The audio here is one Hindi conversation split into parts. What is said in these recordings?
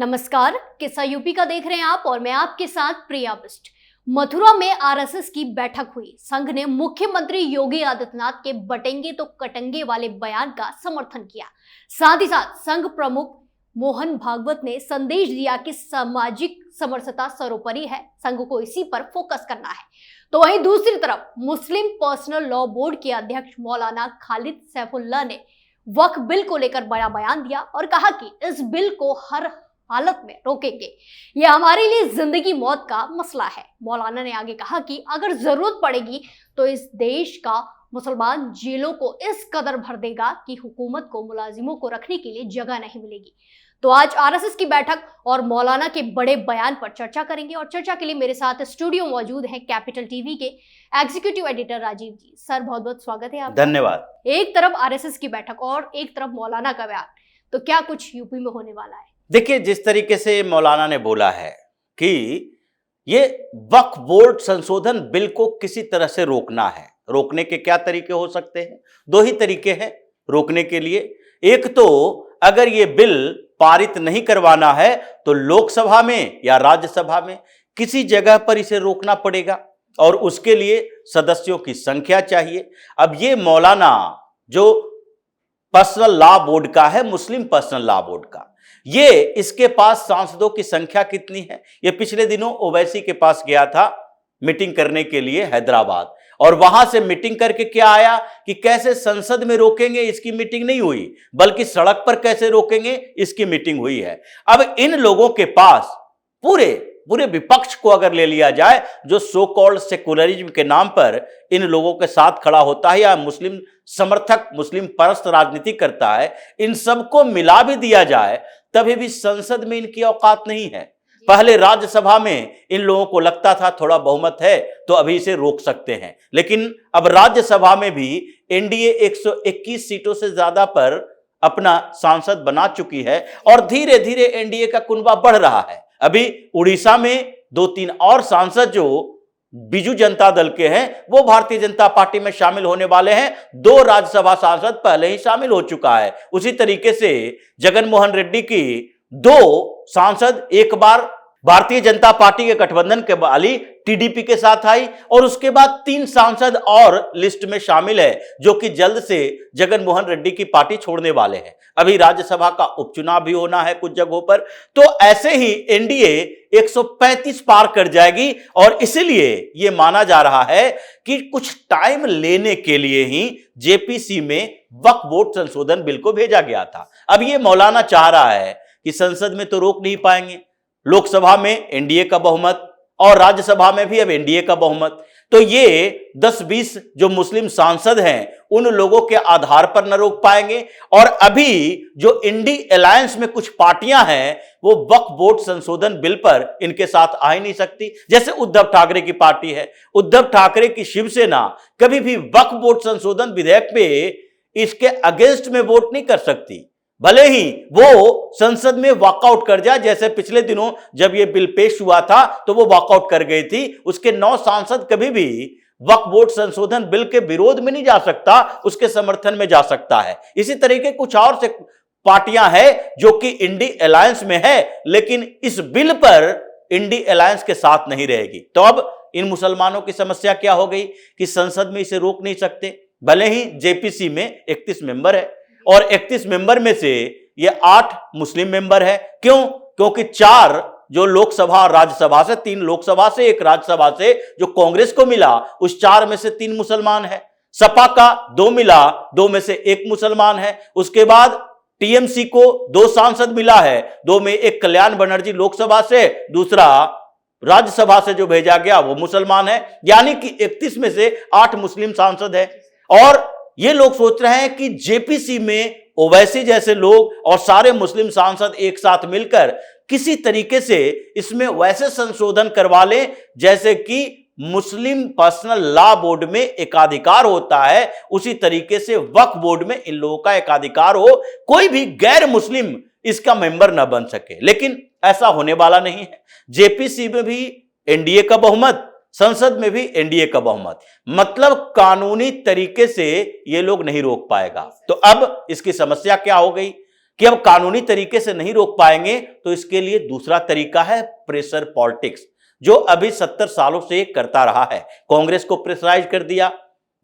नमस्कार, किस्सा यूपी का देख रहे हैं आप और मैं आपके साथ प्रिया बिष्ट। मथुरा में आरएसएस की बैठक हुई। संघ ने मुख्यमंत्री योगी आदित्यनाथ के बटेंगे तो कटेंगे वाले बयान का समर्थन किया। साथ ही साथ संघ प्रमुख मोहन भागवत ने संदेश दिया कि सामाजिक समरसता सर्वोपरि है, संघ को इसी पर फोकस करना है। तो वहीं दूसरी तरफ मुस्लिम पर्सनल लॉ बोर्ड के अध्यक्ष मौलाना खालिद सैफुल्लाह ने वक्फ बिल को लेकर बड़ा बयान दिया और कहा कि इस बिल को हर हालत में रोकेंगे, यह हमारे लिए जिंदगी मौत का मसला है। मौलाना ने आगे कहा कि अगर जरूरत पड़ेगी तो इस देश का मुसलमान जेलों को इस कदर भर देगा कि हुकूमत को मुलाजिमों को रखने के लिए जगह नहीं मिलेगी। तो आज आरएसएस की बैठक और मौलाना के बड़े बयान पर चर्चा करेंगे और चर्चा के लिए मेरे साथ स्टूडियो मौजूद हैं कैपिटल टीवी के एग्जीक्यूटिव एडिटर राजीव जी। सर, बहुत बहुत स्वागत है आपका। धन्यवाद। एक तरफ आरएसएस की बैठक और एक तरफ मौलाना का बयान, तो क्या कुछ यूपी में होने वाला है? देखिए, जिस तरीके से मौलाना ने बोला है कि ये वक्फ बोर्ड संशोधन बिल को किसी तरह से रोकना है। रोकने के क्या तरीके हो सकते हैं? दो ही तरीके हैं रोकने के लिए। एक तो अगर ये बिल पारित नहीं करवाना है तो लोकसभा में या राज्यसभा में किसी जगह पर इसे रोकना पड़ेगा और उसके लिए सदस्यों की संख्या चाहिए। अब ये मौलाना जो पर्सनल लॉ बोर्ड का है, मुस्लिम पर्सनल लॉ बोर्ड का, ये इसके पास सांसदों की संख्या कितनी है? ये पिछले दिनों ओवैसी के पास गया था मीटिंग करने के लिए हैदराबाद, और वहां से मीटिंग करके क्या आया कि कैसे संसद में रोकेंगे, इसकी मीटिंग नहीं हुई, बल्कि सड़क पर कैसे रोकेंगे इसकी मीटिंग हुई है। अब इन लोगों के पास पूरे विपक्ष को अगर ले लिया जाए, जो सो कॉल्ड सेकुलरिज्म के नाम पर इन लोगों के साथ खड़ा होता है या मुस्लिम समर्थक, मुस्लिम परस्त राजनीति करता है, इन सबको मिला भी दिया जाए तभी भी संसद में इनकी औकात नहीं है। पहले राज्यसभा में इन लोगों को लगता था थोड़ा बहुमत है तो अभी इसे रोक सकते हैं, लेकिन अब राज्यसभा में भी एनडीए 121 सीटों से ज्यादा पर अपना सांसद बना चुकी है और धीरे धीरे एनडीए का कुनबा बढ़ रहा है। अभी उड़ीसा में 2-3 और सांसद जो बीजू जनता दल के हैं वो भारतीय जनता पार्टी में शामिल होने वाले हैं। 2 राज्यसभा सांसद पहले ही शामिल हो चुका है। उसी तरीके से जगन मोहन रेड्डी की 2 सांसद एक बार भारतीय जनता पार्टी के गठबंधन के वाली टीडीपी के साथ आई और उसके बाद 3 सांसद और लिस्ट में शामिल है जो कि जल्द से जगन मोहन रेड्डी की पार्टी छोड़ने वाले हैं। अभी राज्यसभा का उपचुनाव भी होना है कुछ जगहों पर, तो ऐसे ही एनडीए 135 पार कर जाएगी और इसीलिए यह माना जा रहा है कि कुछ टाइम लेने के लिए ही जेपीसी में वक्फ बोर्ड संशोधन बिल को भेजा गया था। अब यह मौलाना चाह रहा है कि संसद में तो रोक नहीं पाएंगे, लोकसभा में एनडीए का बहुमत और राज्यसभा में भी अब एनडीए का बहुमत, तो ये 10-20 जो मुस्लिम सांसद हैं उन लोगों के आधार पर न रोक पाएंगे। और अभी जो इंडी अलायंस में कुछ पार्टियां हैं वो वक्फ बोर्ड संशोधन बिल पर इनके साथ आ ही नहीं सकती। जैसे उद्धव ठाकरे की पार्टी है, उद्धव ठाकरे की शिवसेना कभी भी वक्फ बोर्ड संशोधन विधेयक पे इसके अगेंस्ट में वोट नहीं कर सकती, भले ही वो संसद में वॉकआउट कर जाए। जैसे पिछले दिनों जब ये बिल पेश हुआ था तो वो वॉकआउट कर गई थी, उसके 9 सांसद कभी भी वक्फ बोर्ड संशोधन बिल के विरोध में नहीं जा सकता, उसके समर्थन में जा सकता है। इसी तरीके कुछ और से पार्टियां हैं जो कि इंडी अलायंस में है लेकिन इस बिल पर इंडी अलायंस के साथ नहीं रहेगी। तो अब इन मुसलमानों की समस्या क्या हो गई कि संसद में इसे रोक नहीं सकते, भले ही जेपीसी में 31 मेंबर है और 31 मेंबर में से ये 8 मुस्लिम मेंबर है। क्यों? क्योंकि 4 जो लोकसभा और राज्यसभा से, 3 लोकसभा से 1 राज्यसभा से जो कांग्रेस को मिला, उस 4 में से 3 मुसलमान है। सपा का 2 मिला, 2 में से 1 मुसलमान है। उसके बाद टीएमसी को 2 सांसद मिला है, 2 में 1 कल्याण बनर्जी लोकसभा से, दूसरा राज्यसभा से जो भेजा गया वो मुसलमान है। यानी कि 31 में से 8 मुस्लिम सांसद है। और ये लोग सोच रहे हैं कि जेपीसी में ओवैसी जैसे लोग और सारे मुस्लिम सांसद एक साथ मिलकर किसी तरीके से इसमें वैसे संशोधन करवा लें जैसे कि मुस्लिम पर्सनल लॉ बोर्ड में एकाधिकार होता है, उसी तरीके से वक्फ बोर्ड में इन लोगों का एकाधिकार हो, कोई भी गैर मुस्लिम इसका मेंबर न बन सके। लेकिन ऐसा होने वाला नहीं है। जेपीसी में भी एनडीए का बहुमत, संसद में भी एनडीए का बहुमत, मतलब कानूनी तरीके से ये लोग नहीं रोक पाएगा। तो अब इसकी समस्या क्या हो गई कि अब कानूनी तरीके से नहीं रोक पाएंगे तो इसके लिए दूसरा तरीका है प्रेशर पॉलिटिक्स, जो अभी 70 सालों से ये करता रहा है। कांग्रेस को प्रेशराइज कर दिया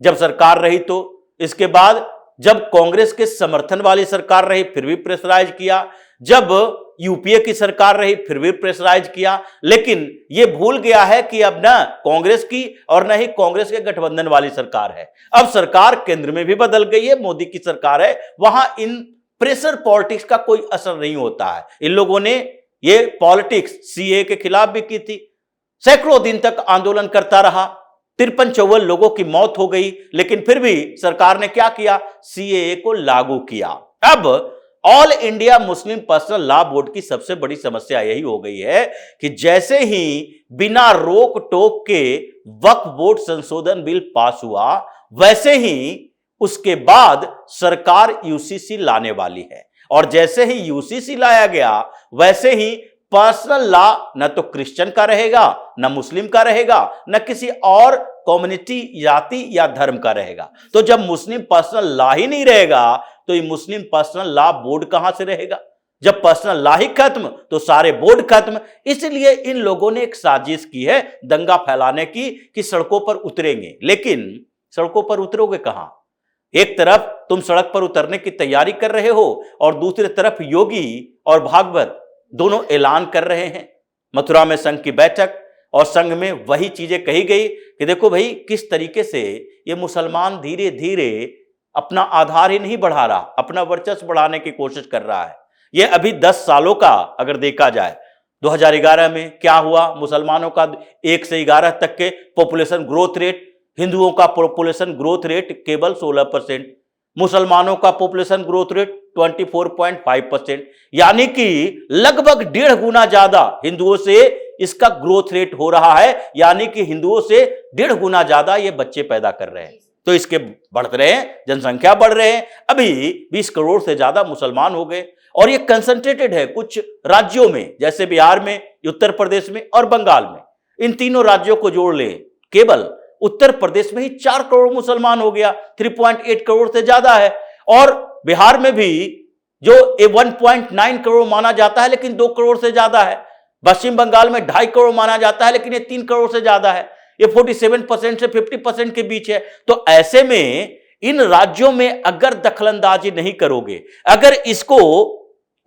जब सरकार रही, तो इसके बाद जब कांग्रेस के समर्थन वाली सरकार रही फिर भी प्रेशराइज किया, जब यूपीए की सरकार रही फिर भी प्रेशराइज किया। लेकिन ये भूल गया है कि अब ना कांग्रेस की और न ही कांग्रेस के गठबंधन वाली सरकार है, अब सरकार केंद्र में भी बदल गई है, मोदी की सरकार है, वहां इन प्रेशर पॉलिटिक्स का कोई असर नहीं होता है। इन लोगों ने ये पॉलिटिक्स सीए के खिलाफ भी की थी, सैकड़ों दिन तक आंदोलन करता रहा, 53-54 लोगों की मौत हो गई, लेकिन फिर भी सरकार ने क्या किया, सीएए को लागू किया। अब all India Muslim personal law board की सबसे बड़ी समस्या यही हो गई है कि जैसे ही बिना रोक टोक के वक्फ बोर्ड संशोधन बिल पास हुआ, वैसे ही उसके बाद सरकार यूसीसी लाने वाली है, और जैसे ही यूसीसी लाया गया वैसे ही पर्सनल लॉ न तो क्रिश्चियन का रहेगा, न मुस्लिम का रहेगा, न किसी और कम्युनिटी, जाति या धर्म का रहेगा। तो जब मुस्लिम पर्सनल लॉ ही नहीं रहेगा तो ये मुस्लिम पर्सनल लॉ बोर्ड कहां से रहेगा? जब पर्सनल लॉ ही खत्म तो सारे बोर्ड खत्म। इसलिए इन लोगों ने एक साजिश की है दंगा फैलाने की कि सड़कों पर उतरेंगे, लेकिन सड़कों पर उतरोगे कहां? एक तरफ तुम सड़क पर उतरने की तैयारी कर रहे हो और दूसरी तरफ योगी और भागवत दोनों ऐलान कर रहे हैं। मथुरा में संघ की बैठक और संघ में वही चीजें कही गई कि देखो भाई किस तरीके से ये मुसलमान धीरे धीरे अपना आधार ही नहीं बढ़ा रहा, अपना वर्चस्व बढ़ाने की कोशिश कर रहा है। ये अभी 10 सालों का अगर देखा जाए, 2011 में क्या हुआ, मुसलमानों का 1 से 11 तक के पॉपुलेशन ग्रोथ रेट, हिंदुओं का पॉपुलेशन ग्रोथ रेट केवल 16%, मुसलमानों का पॉपुलेशन ग्रोथ रेट 24.5%, यानी कि लगभग 1.5 गुना ज्यादा हिंदुओं से इसका ग्रोथ रेट हो रहा है, यानी कि हिंदुओं से 1.5 गुना ज्यादा ये बच्चे पैदा कर रहे हैं। तो इसके बढ़ रहे हैं, जनसंख्या बढ़ रहे हैं, अभी 20 करोड़ से ज्यादा मुसलमान हो गए, और ये कंसंट्रेटेड है कुछ राज्यों में, जैसे बिहार में, उत्तर प्रदेश में और बंगाल में। इन तीनों राज्यों को जोड़ ले, केवल उत्तर प्रदेश में ही 4 करोड़ मुसलमान हो गया, 3.8 करोड़ से ज्यादा है। और बिहार में भी जो 1.9 करोड़ माना जाता है लेकिन 2 करोड़ से ज्यादा है। पश्चिम बंगाल में 2.5 करोड़ माना जाता है लेकिन ये 3 करोड़ से ज्यादा है। ये 47% से 50% के बीच है। तो ऐसे में इन राज्यों में अगर दखलंदाजी नहीं करोगे, अगर इसको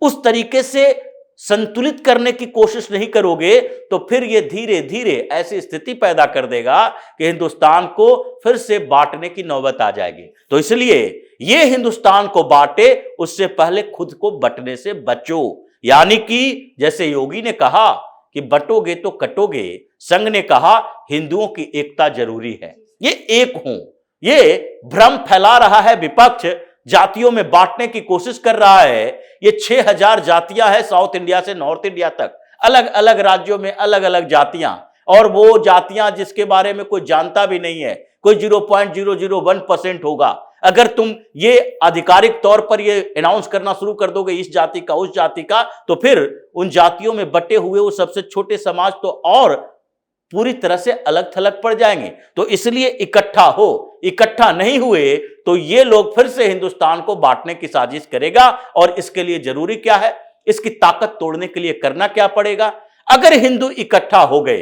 उस तरीके से संतुलित करने की कोशिश नहीं करोगे, तो फिर ये धीरे धीरे ऐसी स्थिति पैदा कर देगा कि हिंदुस्तान को फिर से बांटने की नौबत आ जाएगी। तो इसलिए ये हिंदुस्तान को बांटे उससे पहले खुद को बंटने से बचो। यानी कि जैसे योगी ने कहा कि बंटोगे तो कटोगे, संघ ने कहा हिंदुओं की एकता जरूरी है, ये एक हों। ये भ्रम फैला रहा है विपक्ष, जातियों में बांटने की कोशिश कर रहा है। ये 6000 जातियां हैं साउथ इंडिया से नॉर्थ इंडिया तक, अलग अलग राज्यों में अलग अलग जातियां, और वो जातियां जिसके बारे में कोई जानता भी नहीं है, कोई 0.001% होगा। अगर तुम ये आधिकारिक तौर पर ये अनाउंस करना शुरू कर दोगे इस जाति का उस जाति का, तो फिर उन जातियों में बटे हुए वो सबसे छोटे समाज तो और पूरी तरह से अलग थलग पड़ जाएंगे। तो इसलिए इकट्ठा हो, इकट्ठा नहीं हुए तो ये लोग फिर से हिंदुस्तान को बांटने की साजिश करेगा। और इसके लिए जरूरी क्या है, इसकी ताकत तोड़ने के लिए करना क्या पड़ेगा? अगर हिंदू इकट्ठा हो गए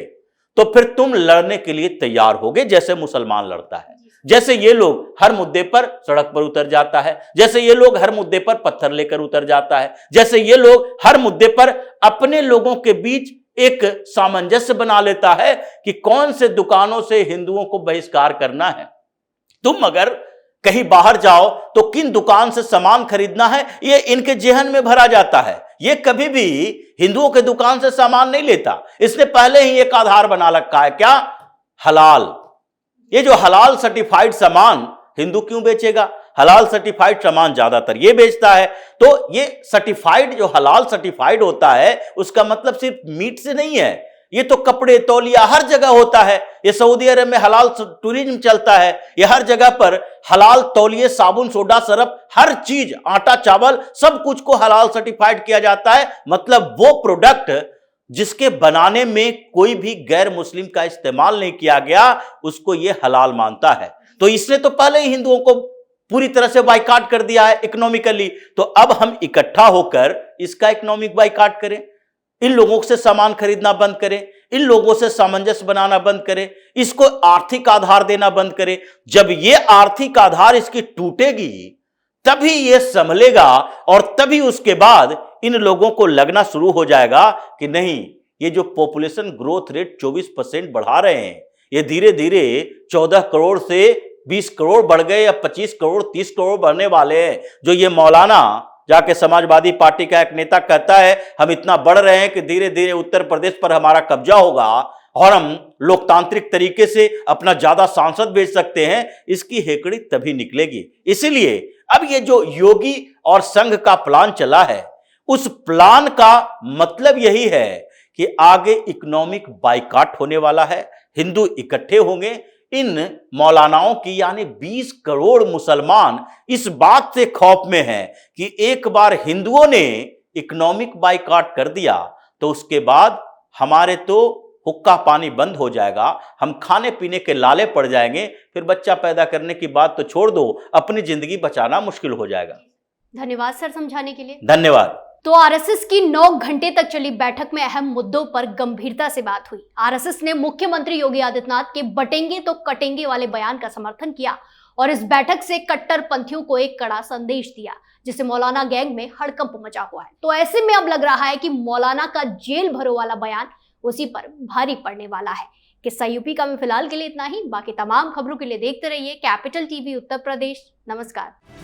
तो फिर तुम लड़ने के लिए तैयार होगे, जैसे मुसलमान लड़ता है, जैसे ये लोग हर मुद्दे पर सड़क पर उतर जाता है, जैसे ये लोग हर मुद्दे पर पत्थर लेकर उतर जाता है, जैसे ये लोग हर मुद्दे पर अपने लोगों के बीच एक सामंजस्य बना लेता है कि कौन से दुकानों से हिंदुओं को बहिष्कार करना है। तुम अगर कहीं बाहर जाओ तो किन दुकान से सामान खरीदना है ये इनके जेहन में भरा जाता है। ये कभी भी हिंदुओं के दुकान से सामान नहीं लेता, इसने पहले ही एक आधार बना रखा है, क्या? हलाल। ये जो हलाल सर्टिफाइड सामान हिंदू क्यों बेचेगा? हलाल सर्टिफाइड सामान ज्यादातर ये बेचता है। तो ये सर्टिफाइड, जो हलाल सर्टिफाइड होता है, उसका मतलब सिर्फ मीट से नहीं है, ये तो कपड़े, तौलिया हर जगह होता है। ये सऊदी अरब में हलाल टूरिज्म चलता है, ये हर जगह पर हलाल तौलिए, साबुन, सोडा, सरफ, हर चीज, आटा, चावल, सब कुछ को हलाल सर्टिफाइड किया जाता है। मतलब वो प्रोडक्ट जिसके बनाने में कोई भी गैर मुस्लिम का इस्तेमाल नहीं किया गया, उसको ये हलाल मानता है। तो इसने तो पहले ही हिंदुओं को पूरी तरह से बाइकाट कर दिया है इकोनॉमिकली। तो अब हम इकट्ठा होकर इसका इकोनॉमिक बाइकाट करें, इन लोगों से सामान खरीदना बंद करें, इन लोगों से सामंजस्य बनाना बंद करें, इसको आर्थिक आधार देना बंद करें। जब ये आर्थिक आधार इसकी टूटेगी तभी ये संभलेगा और तभी उसके बाद इन लोगों को लगना शुरू हो जाएगा कि नहीं, ये जो पॉपुलेशन ग्रोथ रेट 24% बढ़ा रहे हैं, ये धीरे धीरे 14 करोड़ से 20 करोड़ बढ़ गए या 25 करोड़ 30 करोड़ बढ़ने वाले हैं। जो ये मौलाना जाके समाजवादी पार्टी का एक नेता कहता है हम इतना बढ़ रहे हैं कि धीरे धीरे उत्तर प्रदेश पर हमारा कब्जा होगा और हम लोकतांत्रिक तरीके से अपना ज्यादा सांसद भेज सकते हैं, इसकी हेकड़ी तभी निकलेगी। इसीलिए अब ये जो योगी और संघ का प्लान चला है, उस प्लान का मतलब यही है कि आगे इकोनॉमिक बाइकाट होने वाला है, हिंदू इकट्ठे होंगे। इन मौलानाओं की यानी 20 करोड़ मुसलमान इस बात से खौफ में हैं कि एक बार हिंदुओं ने इकोनॉमिक बाइकाट कर दिया तो उसके बाद हमारे तो हुक्का पानी बंद हो जाएगा, हम खाने पीने के लाले पड़ जाएंगे, फिर बच्चा पैदा करने की बात तो छोड़ दो, अपनी जिंदगी बचाना मुश्किल हो जाएगा। धन्यवाद सर समझाने के लिए। धन्यवाद। तो आरएसएस की 9 घंटे तक चली बैठक में अहम मुद्दों पर गंभीरता से बात हुई। आरएसएस ने मुख्यमंत्री योगी आदित्यनाथ के बटेंगे तो कटेंगे वाले बयान का समर्थन किया और इस बैठक से कट्टरपंथियों को एक कड़ा संदेश दिया, जिससे मौलाना गैंग में हड़कंप मचा हुआ है। तो ऐसे में अब लग रहा है कि मौलाना का जेल भरो वाला बयान उसी पर भारी पड़ने वाला है। किस्सा यूपी का में फिलहाल के लिए इतना ही। बाकी तमाम खबरों के लिए देखते रहिए कैपिटल टीवी उत्तर प्रदेश। नमस्कार।